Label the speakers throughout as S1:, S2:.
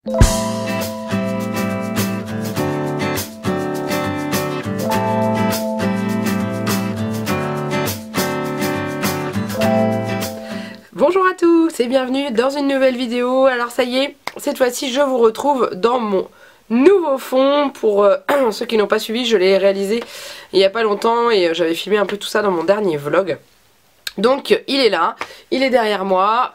S1: Bonjour à tous et bienvenue dans une nouvelle vidéo. Alors ça y est, cette fois-ci je vous retrouve dans mon nouveau fond. Pour ceux qui n'ont pas suivi, je l'ai réalisé il n'y a pas longtemps et j'avais filmé un peu tout ça dans mon dernier vlog. Donc il est là, il est derrière moi,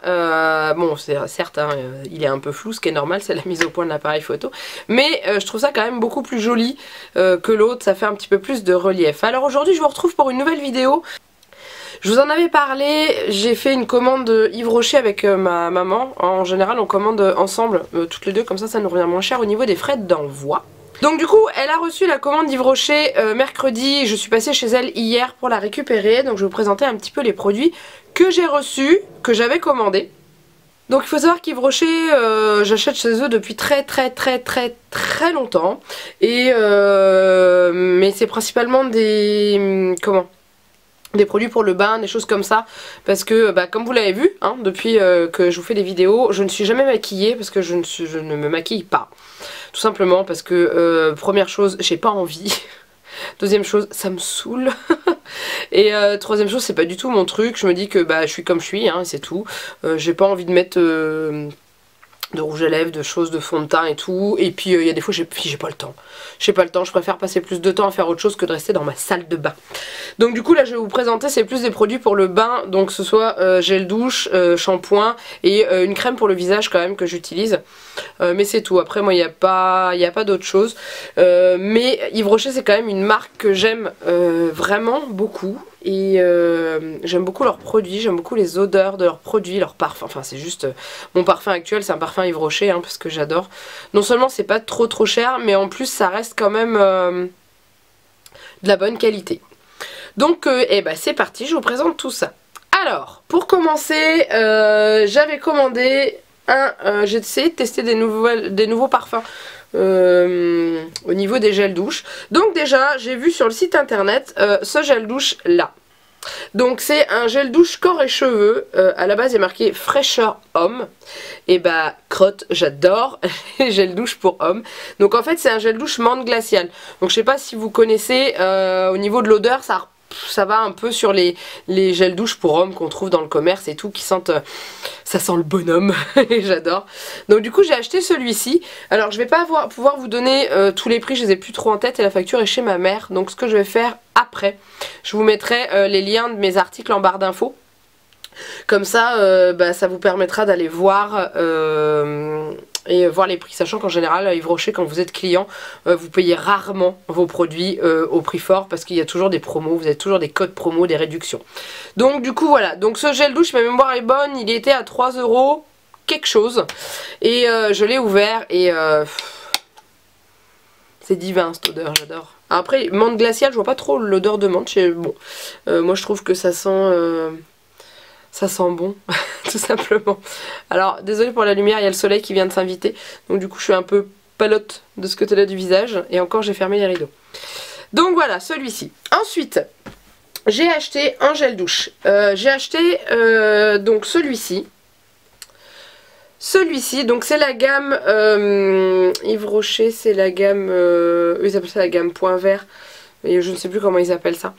S1: bon c'est certes hein, il est un peu flou, ce qui est normal, c'est la mise au point de l'appareil photo, mais je trouve ça quand même beaucoup plus joli que l'autre, ça fait un petit peu plus de relief. Alors aujourd'hui je vous retrouve pour une nouvelle vidéo. Je vous en avais parlé, j'ai fait une commande Yves Rocher avec ma maman. En général on commande ensemble, toutes les deux, comme ça nous revient moins cher au niveau des frais d'envoi. Donc du coup elle a reçu la commande d'Yves Rocher mercredi, je suis passée chez elle hier pour la récupérer. Donc je vais vous présenter un petit peu les produits que j'ai reçus, que j'avais commandés. Donc il faut savoir qu'Yves Rocher, j'achète chez eux depuis très longtemps. Et mais c'est principalement des... des produits pour le bain, des choses comme ça, parce que comme vous l'avez vu hein, depuis que je vous fais des vidéos, je ne suis jamais maquillée parce que je ne me maquille pas, tout simplement parce que première chose, j'ai pas envie. Deuxième chose, ça me saoule. Et troisième chose, c'est pas du tout mon truc. Je me dis que je suis comme je suis, hein, c'est tout. J'ai pas envie de mettre de rouge à lèvres, de choses, de fond de teint et tout. Et puis il y a des fois j'ai pas le temps. J'ai pas le temps, je préfère passer plus de temps à faire autre chose que de rester dans ma salle de bain. Donc du coup là je vais vous présenter, c'est plus des produits pour le bain. Donc ce soit gel douche, shampoing et une crème pour le visage quand même que j'utilise. Mais c'est tout, après moi il n'y a pas d'autre chose. Mais Yves Rocher c'est quand même une marque que j'aime vraiment beaucoup. Et j'aime beaucoup leurs produits, j'aime beaucoup les odeurs de leurs produits, leurs parfums. Enfin c'est juste mon parfum actuel, c'est un parfum Yves Rocher hein, parce que j'adore. Non seulement c'est pas trop cher, mais en plus ça reste quand même de la bonne qualité. Donc c'est parti, je vous présente tout ça. Alors pour commencer, j'avais commandé j'ai essayé de tester des nouveaux parfums au niveau des gels douche. Donc déjà j'ai vu sur le site internet ce gel douche là. Donc c'est un gel douche corps et cheveux, à la base il est marqué fraîcheur homme. Et crotte, j'adore les gels douche pour hommes. Donc en fait c'est un gel douche menthe glaciale. Donc je sais pas si vous connaissez, au niveau de l'odeur ça va un peu sur les gels douche pour hommes qu'on trouve dans le commerce et tout, qui sentent, ça sent le bonhomme et j'adore. Donc du coup j'ai acheté celui-ci. Alors je vais pas pouvoir vous donner tous les prix, je les ai plus trop en tête et la facture est chez ma mère. Donc ce que je vais faire après, je vous mettrai les liens de mes articles en barre d'infos. Comme ça, ça vous permettra d'aller voir et voir les prix, sachant qu'en général Yves Rocher, quand vous êtes client, vous payez rarement vos produits au prix fort parce qu'il y a toujours des promos, vous avez toujours des codes promo, des réductions. Donc du coup voilà, donc ce gel douche, ma mémoire est bonne, il était à 3 € quelque chose et je l'ai ouvert et c'est divin cette odeur, j'adore. Après menthe glaciale, je vois pas trop l'odeur de menthe, bon, moi je trouve que ça sent bon, tout simplement. Alors, désolée pour la lumière, il y a le soleil qui vient de s'inviter. Donc du coup, je suis un peu palote de ce côté-là du visage. Et encore, j'ai fermé les rideaux. Donc voilà, celui-ci. Ensuite, j'ai acheté un gel douche. J'ai acheté donc celui-ci. Celui-ci, donc c'est la gamme Yves Rocher, c'est la gamme... ils appellent ça la gamme point vert. Et je ne sais plus comment ils appellent ça.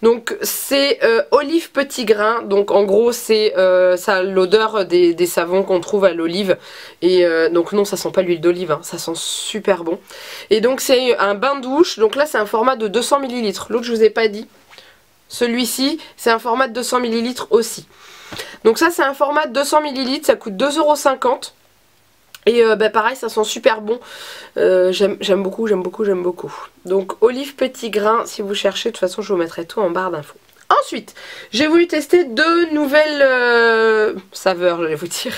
S1: Donc c'est olive petit grain. Donc en gros c'est ça a l'odeur des savons qu'on trouve à l'olive. Et donc non, ça sent pas l'huile d'olive hein, ça sent super bon. Et donc c'est un bain douche. Donc là c'est un format de 200 ml. L'autre je vous ai pas dit. Celui-ci c'est un format de 200 ml aussi. Donc ça c'est un format de 200 ml. Ça coûte 2,50 €. Et pareil, ça sent super bon. J'aime beaucoup. Donc olive petit grain, si vous cherchez, de toute façon je vous mettrai tout en barre d'infos. Ensuite, j'ai voulu tester deux nouvelles saveurs, j'allais vous dire.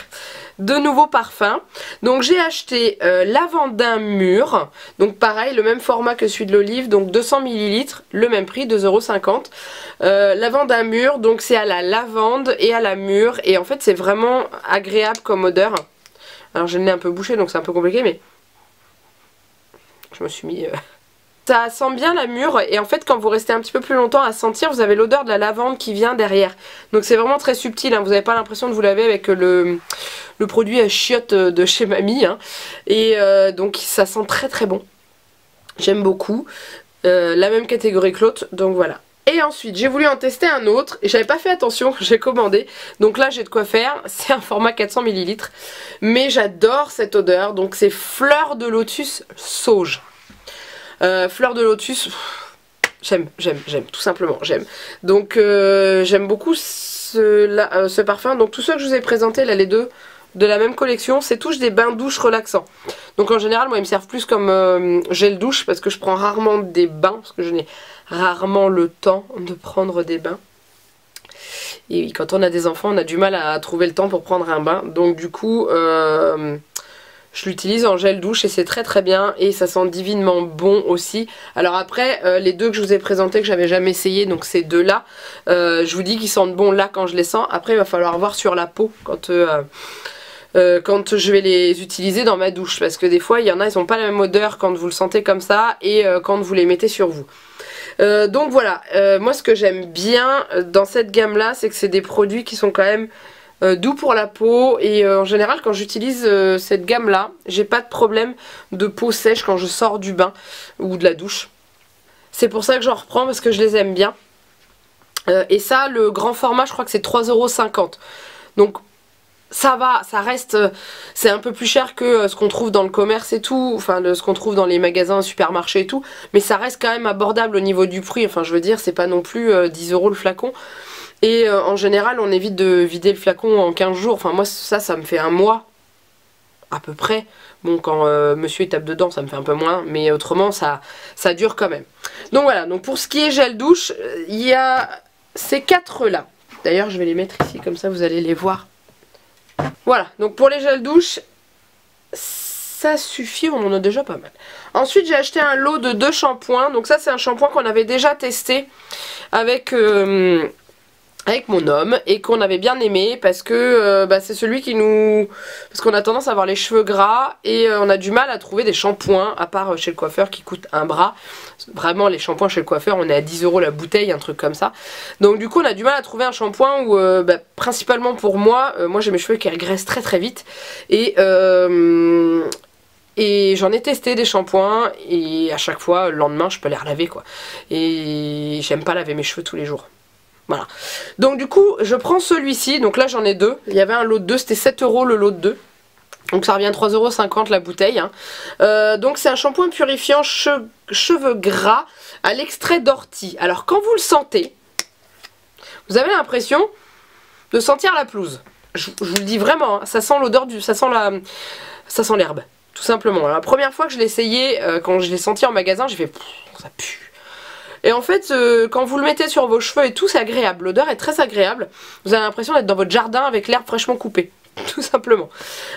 S1: Deux nouveaux parfums. Donc j'ai acheté Lavandin Mûr. Donc pareil, le même format que celui de l'olive. Donc 200 ml, le même prix, 2,50 €. Lavandin Mûr, donc c'est à la lavande et à la mûre. Et en fait c'est vraiment agréable comme odeur. Alors j'ai le nez un peu bouché donc c'est un peu compliqué mais je me suis mis Ça sent bien la mûre et en fait quand vous restez un petit peu plus longtemps à sentir, vous avez l'odeur de la lavande qui vient derrière. Donc c'est vraiment très subtil, hein. Vous n'avez pas l'impression de vous laver avec le produit à chiottes de chez Mamie. Hein. Et donc ça sent très très bon. J'aime beaucoup. La même catégorie que l'autre, donc voilà. Et ensuite j'ai voulu en tester un autre et j'avais pas fait attention, j'ai commandé. Donc là j'ai de quoi faire, c'est un format 400 ml. Mais j'adore cette odeur, donc c'est Fleur de Lotus Sauge. Fleur de Lotus, j'aime, tout simplement, j'aime. Donc j'aime beaucoup ce parfum. Donc tous ceux que je vous ai présentés, là les deux de la même collection, c'est tous des bains douche relaxants. Donc en général moi ils me servent plus comme gel douche parce que je prends rarement des bains, parce que je n'ai rarement le temps de prendre des bains. Et quand on a des enfants on a du mal à trouver le temps pour prendre un bain. Donc du coup je l'utilise en gel douche et c'est très très bien et ça sent divinement bon aussi. Alors après les deux que je vous ai présentés que j'avais jamais essayé, donc ces deux là, je vous dis qu'ils sentent bon là quand je les sens. Après il va falloir voir sur la peau quand je vais les utiliser dans ma douche, parce que des fois il y en a ils n'ont pas la même odeur quand vous le sentez comme ça et quand vous les mettez sur vous. Donc voilà, moi ce que j'aime bien dans cette gamme là c'est que c'est des produits qui sont quand même doux pour la peau et en général quand j'utilise cette gamme là j'ai pas de problème de peau sèche quand je sors du bain ou de la douche. C'est pour ça que j'en reprends, parce que je les aime bien. Et ça le grand format je crois que c'est 3,50 €. Donc ça va, ça reste, c'est un peu plus cher que ce qu'on trouve dans le commerce et tout, enfin ce qu'on trouve dans les magasins, supermarchés et tout, mais ça reste quand même abordable au niveau du prix, enfin je veux dire c'est pas non plus 10 € le flacon. Et en général on évite de vider le flacon en 15 jours, enfin moi ça me fait un mois à peu près. Bon quand monsieur il tape dedans ça me fait un peu moins, mais autrement ça dure quand même. Donc voilà, donc pour ce qui est gel douche, il y a ces quatre là. D'ailleurs je vais les mettre ici comme ça vous allez les voir. Voilà, donc pour les gels douche, ça suffit, on en a déjà pas mal. Ensuite j'ai acheté un lot de 2 shampoings, donc ça c'est un shampoing qu'on avait déjà testé avec mon homme et qu'on avait bien aimé parce que c'est celui qui nous... Parce qu'on a tendance à avoir les cheveux gras et on a du mal à trouver des shampoings à part chez le coiffeur qui coûte un bras. Vraiment les shampoings chez le coiffeur on est à 10 € la bouteille, un truc comme ça. Donc du coup on a du mal à trouver un shampoing où principalement pour moi, moi j'ai mes cheveux qui régressent très très vite et j'en ai testé des shampoings et à chaque fois le lendemain je peux les relaver quoi. Et j'aime pas laver mes cheveux tous les jours. Voilà. Donc du coup je prends celui-ci, donc là j'en ai deux. Il y avait un lot de 2, c'était 7 € le lot de 2. Donc ça revient à 3,50 € la bouteille. Hein. Donc c'est un shampoing purifiant cheveux gras à l'extrait d'ortie. Alors quand vous le sentez, vous avez l'impression de sentir la pelouse. Je vous le dis vraiment, hein, ça sent l'odeur du... ça sent l'herbe, tout simplement. Alors, la première fois que je l'ai essayé, quand je l'ai senti en magasin, j'ai fait ça pue. Et en fait, quand vous le mettez sur vos cheveux et tout, c'est agréable. L'odeur est très agréable. Vous avez l'impression d'être dans votre jardin avec l'herbe fraîchement coupée. Tout simplement.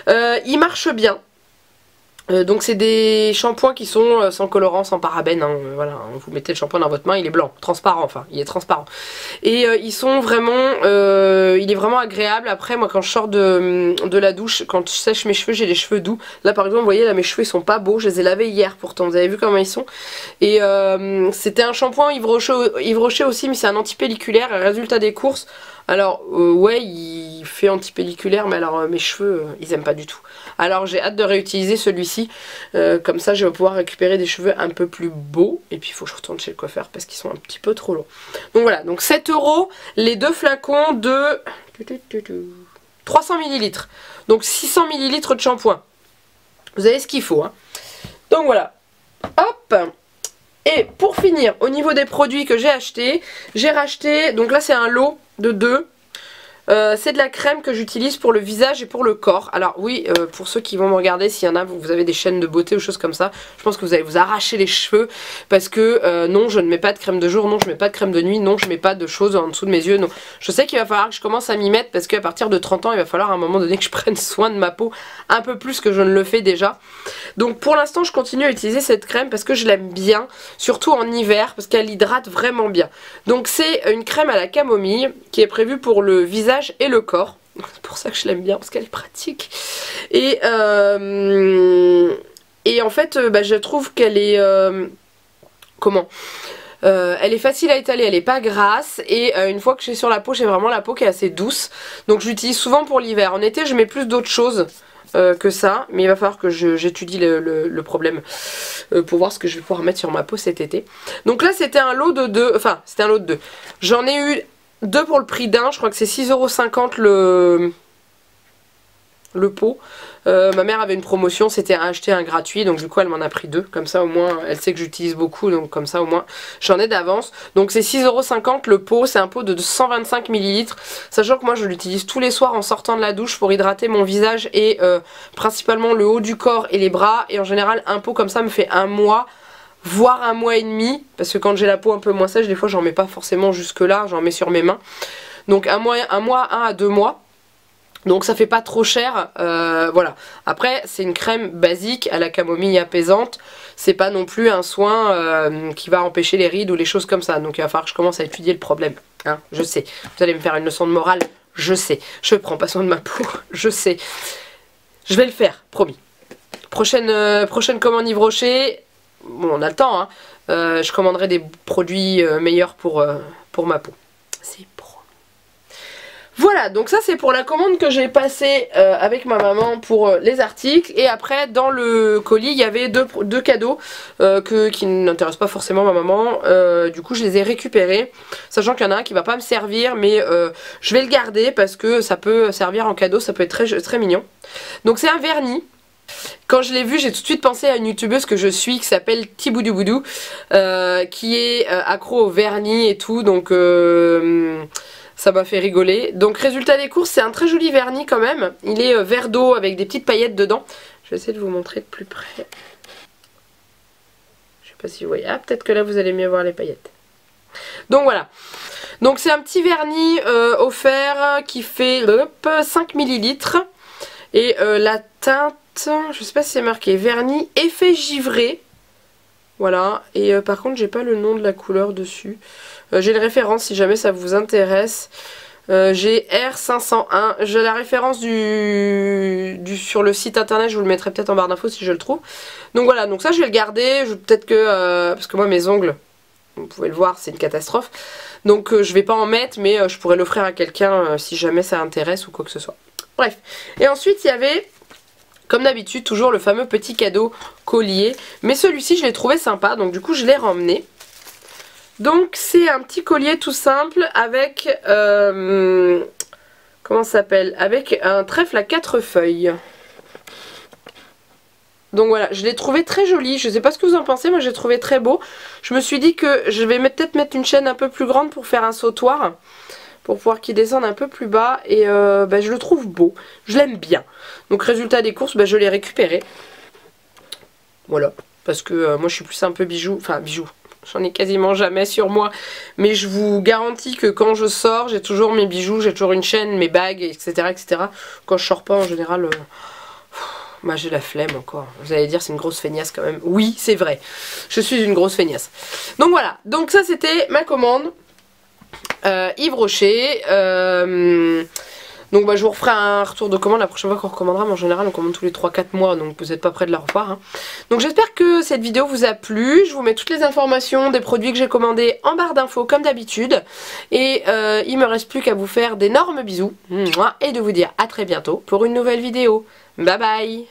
S1: Il marche bien. Donc c'est des shampoings qui sont sans colorant, sans parabènes, hein, voilà, vous mettez le shampoing dans votre main, il est blanc, transparent, enfin, il est transparent. Et ils sont vraiment, il est vraiment agréable. Après moi quand je sors de la douche, quand je sèche mes cheveux, j'ai les cheveux doux. Là par exemple vous voyez là mes cheveux ils sont pas beaux, je les ai lavés hier pourtant, vous avez vu comment ils sont. Et c'était un shampoing Yves Rocher aussi, mais c'est un antipelliculaire, résultat des courses. Alors ouais il fait antipelliculaire, mais alors mes cheveux ils aiment pas du tout. Alors j'ai hâte de réutiliser celui-ci, comme ça je vais pouvoir récupérer des cheveux un peu plus beaux. Et puis il faut que je retourne chez le coiffeur parce qu'ils sont un petit peu trop longs. Donc voilà, donc 7 € les deux flacons de 300 ml. Donc 600 ml de shampoing. Vous avez ce qu'il faut. Hein. Donc voilà, hop. Et pour finir, au niveau des produits que j'ai racheté, donc là c'est un lot de 2. C'est de la crème que j'utilise pour le visage et pour le corps. Alors oui, pour ceux qui vont me regarder, s'il y en a, vous avez des chaînes de beauté ou choses comme ça, je pense que vous allez vous arracher les cheveux parce que non, je ne mets pas de crème de jour, non, je mets pas de crème de nuit, non, je mets pas de choses en dessous de mes yeux, non. Je sais qu'il va falloir que je commence à m'y mettre parce qu'à partir de 30 ans, il va falloir à un moment donné que je prenne soin de ma peau un peu plus que je ne le fais déjà. Donc pour l'instant, je continue à utiliser cette crème parce que je l'aime bien, surtout en hiver, parce qu'elle hydrate vraiment bien. Donc c'est une crème à la camomille qui est prévue pour le visage et le corps. C'est pour ça que je l'aime bien, parce qu'elle est pratique. Et en fait, je trouve qu'elle est... comment elle est facile à étaler, elle est pas grasse et une fois que j'ai sur la peau, j'ai vraiment la peau qui est assez douce. Donc je l'utilise souvent pour l'hiver. En été je mets plus d'autres choses que ça, mais il va falloir que j'étudie le problème pour voir ce que je vais pouvoir mettre sur ma peau cet été. Donc là c'était un lot de 2, enfin c'était un lot de 2. J'en ai eu 2 pour le prix d'un, je crois que c'est 6,50 € le pot. Ma mère avait une promotion, c'était acheter un gratuit, donc du coup elle m'en a pris 2, comme ça au moins elle sait que j'utilise beaucoup, donc comme ça au moins j'en ai d'avance. Donc c'est 6,50 € le pot, c'est un pot de 125 ml, sachant que moi je l'utilise tous les soirs en sortant de la douche pour hydrater mon visage et principalement le haut du corps et les bras, et en général un pot comme ça me fait un mois, voire un mois et demi, parce que quand j'ai la peau un peu moins sèche, des fois j'en mets pas forcément jusque là, j'en mets sur mes mains, donc un mois, 1 à 2 mois. Donc ça fait pas trop cher, voilà. Après c'est une crème basique à la camomille apaisante, c'est pas non plus un soin qui va empêcher les rides ou les choses comme ça. Donc il va falloir que je commence à étudier le problème, hein, je sais. Vous allez me faire une leçon de morale, je sais. Je prends pas soin de ma peau, je sais. Je vais le faire, promis. Prochaine commande Yves Rocher, bon on a le temps, hein. Je commanderai des produits meilleurs pour ma peau. C'est pro. Voilà, donc ça c'est pour la commande que j'ai passée avec ma maman pour les articles. Et après dans le colis il y avait deux cadeaux qui n'intéressent pas forcément ma maman. Du coup je les ai récupérés, sachant qu'il y en a un qui va pas me servir, mais je vais le garder parce que ça peut servir en cadeau, ça peut être très, très mignon. Donc c'est un vernis. Quand je l'ai vu j'ai tout de suite pensé à une youtubeuse que je suis qui s'appelle Tiboudouboudou, qui est accro au vernis et tout, donc ça m'a fait rigoler. Donc résultat des courses, c'est un très joli vernis quand même. Il est vert d'eau avec des petites paillettes dedans. Je vais essayer de vous montrer de plus près. Je sais pas si vous voyez. Ah, peut-être que là vous allez mieux voir les paillettes. Donc voilà. Donc c'est un petit vernis offert qui fait 5 ml. Et la teinte, je sais pas si c'est marqué, vernis effet givré. Voilà. Et par contre j'ai pas le nom de la couleur dessus. J'ai les références si jamais ça vous intéresse. J'ai R501. J'ai la référence sur le site internet. Je vous le mettrai peut-être en barre d'infos si je le trouve. Donc voilà, donc ça je vais le garder. Peut-être que... parce que moi mes ongles, vous pouvez le voir, c'est une catastrophe. Donc je vais pas en mettre, mais je pourrais l'offrir à quelqu'un si jamais ça intéresse ou quoi que ce soit. Bref. Et ensuite il y avait... comme d'habitude, toujours le fameux petit cadeau collier. Mais celui-ci, je l'ai trouvé sympa, donc du coup, je l'ai ramené. Donc, c'est un petit collier tout simple avec... comment ça s'appelle? Avec un trèfle à 4 feuilles. Donc voilà, je l'ai trouvé très joli. Je sais pas ce que vous en pensez, moi j'ai trouvé très beau. Je me suis dit que je vais peut-être mettre une chaîne un peu plus grande pour faire un sautoir, pour pouvoir qu'il descende un peu plus bas. Et je le trouve beau, je l'aime bien. Donc résultat des courses, je l'ai récupéré. Voilà, parce que moi je suis plus un peu bijou, enfin bijou, j'en ai quasiment jamais sur moi. Mais je vous garantis que quand je sors, j'ai toujours mes bijoux, j'ai toujours une chaîne, mes bagues, etc. etc. Quand je sors pas en général... j'ai la flemme encore. Vous allez dire c'est une grosse feignasse quand même. Oui, c'est vrai. Je suis une grosse feignasse. Donc voilà. Donc ça c'était ma commande. Yves Rocher. Donc je vous referai un retour de commande la prochaine fois qu'on recommandera. Mais en général on commande tous les 3-4 mois. Donc vous n'êtes pas près de la revoir. Hein. Donc j'espère que cette vidéo vous a plu. Je vous mets toutes les informations des produits que j'ai commandés en barre d'infos comme d'habitude. Et il me reste plus qu'à vous faire d'énormes bisous. Et de vous dire à très bientôt pour une nouvelle vidéo. Bye bye.